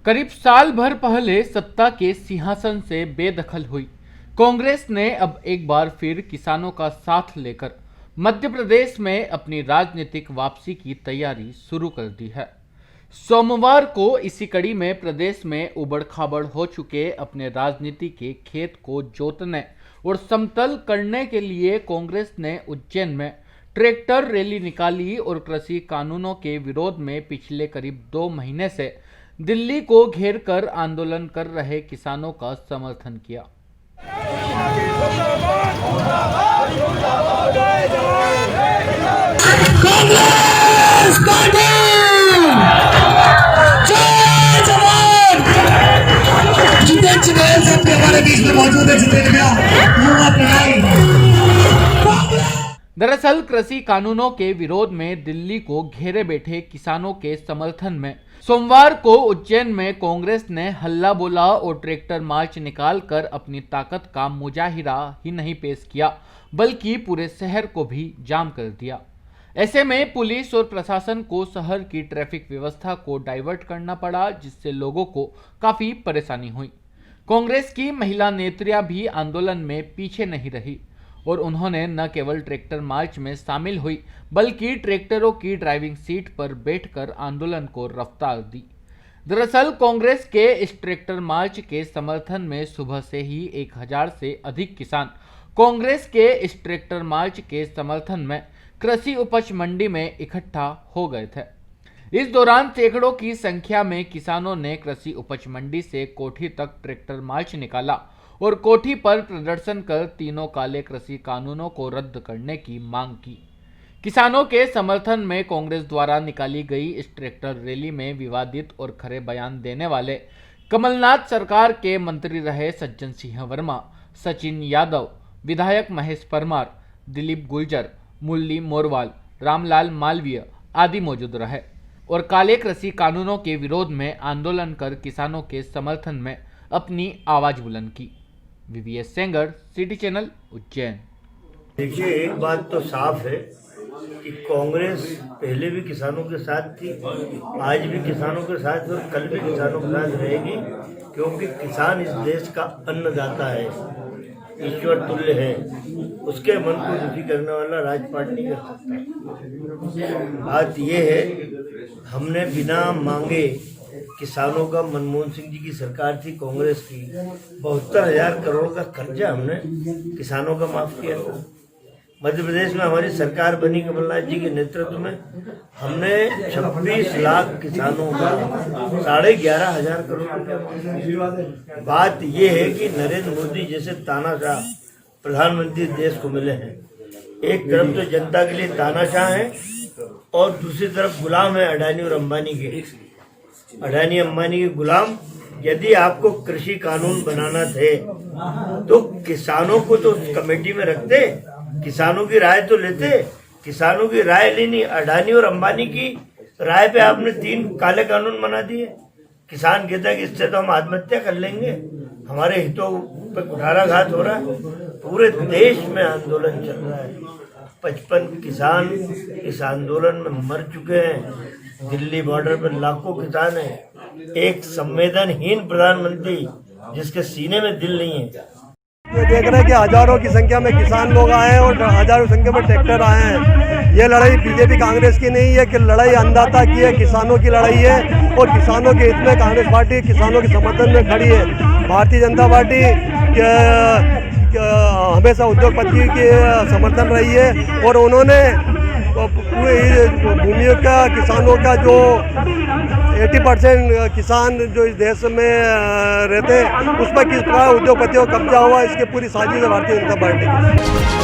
करीब साल भर पहले सत्ता के सिंहासन से बेदखल हुई कांग्रेस ने अब एक बार फिर किसानों का साथ लेकर मध्य प्रदेश में अपनी राजनीतिक वापसी की तैयारी शुरू कर दी है। सोमवार को इसी कड़ी में प्रदेश में उबड़ खाबड़ हो चुके अपने राजनीति के खेत को जोतने और समतल करने के लिए कांग्रेस ने उज्जैन में ट्रैक्टर रैली निकाली और कृषि कानूनों के विरोध में पिछले करीब 2 महीने से दिल्ली को घेर कर आंदोलन कर रहे किसानों का समर्थन किया। कांग्रेस पार्टी जय जवान। जितेंद्र चुड़ैल साहब हमारे बीच में मौजूद है। जितेंद्र दरअसल कृषि कानूनों के विरोध में दिल्ली को घेरे बैठे किसानों के समर्थन में सोमवार को उज्जैन में कांग्रेस ने हल्ला बोला और ट्रैक्टर मार्च निकालकर अपनी ताकत का मुजाहिरा ही नहीं पेश किया बल्कि पूरे शहर को भी जाम कर दिया। ऐसे में पुलिस और प्रशासन को शहर की ट्रैफिक व्यवस्था को डाइवर्ट करना पड़ा, जिससे लोगों को काफी परेशानी हुई। कांग्रेस की महिला नेत्रियां भी आंदोलन में पीछे नहीं रही और उन्होंने न केवल ट्रैक्टर मार्च में शामिल हुई बल्कि ट्रैक्टरों की ड्राइविंग सीट पर बैठकर आंदोलन को रफ्तार दी। दरअसल कांग्रेस के इस ट्रैक्टर मार्च के समर्थन में सुबह से ही 1000 से अधिक किसान कांग्रेस के इस ट्रैक्टर मार्च के समर्थन में कृषि उपज मंडी में इकट्ठा हो गए थे। इस दौरान सैकड़ों की संख्या में किसानों ने कृषि उपज मंडी से कोठी तक ट्रैक्टर मार्च निकाला और कोठी पर प्रदर्शन कर तीनों काले कृषि कानूनों को रद्द करने की मांग की। किसानों के समर्थन में कांग्रेस द्वारा निकाली गई इस ट्रैक्टर रैली में विवादित और खरे बयान देने वाले कमलनाथ सरकार के मंत्री रहे सज्जन सिंह वर्मा, सचिन यादव, विधायक महेश परमार, दिलीप गुर्जर, मुरली मोरवाल, रामलाल मालवीय आदि मौजूद रहे और काले कृषि कानूनों के विरोध में आंदोलन कर किसानों के समर्थन में अपनी आवाज बुलंद की। VVS Sengar, city channel, Ujjain. देखिए, एक बात तो साफ है कि कांग्रेस पहले भी किसानों के साथ थी, आज भी किसानों के साथ और कल भी किसानों के साथ रहेगी, क्योंकि किसान इस देश का अन्नदाता है, ईश्वर तुल्य है। उसके मन को दुखी करने वाला राजपाट नहीं कर सकता। बात यह है, हमने बिना मांगे किसानों का, मनमोहन सिंह जी की सरकार थी कांग्रेस की, 72,000 करोड़ का कर्जा हमने किसानों का माफ किया। मध्य प्रदेश में हमारी सरकार बनी कमलनाथ जी के नेतृत्व में, हमने 26 लाख किसानों का 11,500 करोड़ रुपया। बात यह है कि नरेंद्र मोदी जैसे तानाशाह प्रधानमंत्री देश को मिले हैं। एक तरफ तो जनता के लिए तानाशाह है और दूसरी तरफ गुलाम है अडानी और अंबानी के। अडानी अंबानी के गुलाम। यदि आपको कृषि कानून बनाना थे तो किसानों को तो कमेटी में रखते, किसानों की राय तो लेते। किसानों की राय ली नहीं, अडानी और अंबानी की राय पे आपने 3 काले कानून बना दिए। किसान कहता है कि इससे तो हम आत्महत्या कर लेंगे, हमारे हितों पे कुठाराघात हो रहा है। पूरे देश में आंदोलन चल रहा है, 55 किसान इस आंदोलन में मर चुके हैं। दिल्ली बॉर्डर पर लाखों किसान हैं। एक संवेदनहीन प्रधानमंत्री जिसके सीने में दिल नहीं है। ये देख रहे हैं कि हजारों की संख्या में किसान लोग आए हैं और हजारों की संख्या में ट्रैक्टर आए हैं। ये लड़ाई बीजेपी कांग्रेस की नहीं है कि लड़ाई अन्नदाता की है, किसानों की लड़ाई है और किसानों के हित में कांग्रेस पार्टी किसानों के समर्थन में खड़ी है। भारतीय जनता पार्टी हमेशा उद्योगपति के समर्थन रही है और उन्होंने पूरे भूमि का, किसानों का जो 80% किसान जो इस देश में रहते हैं उस पर किस प्रकार उद्योगपतियों का कब्जा हुआ, इसकी पूरी साजिश है भारतीय जनता पार्टी की।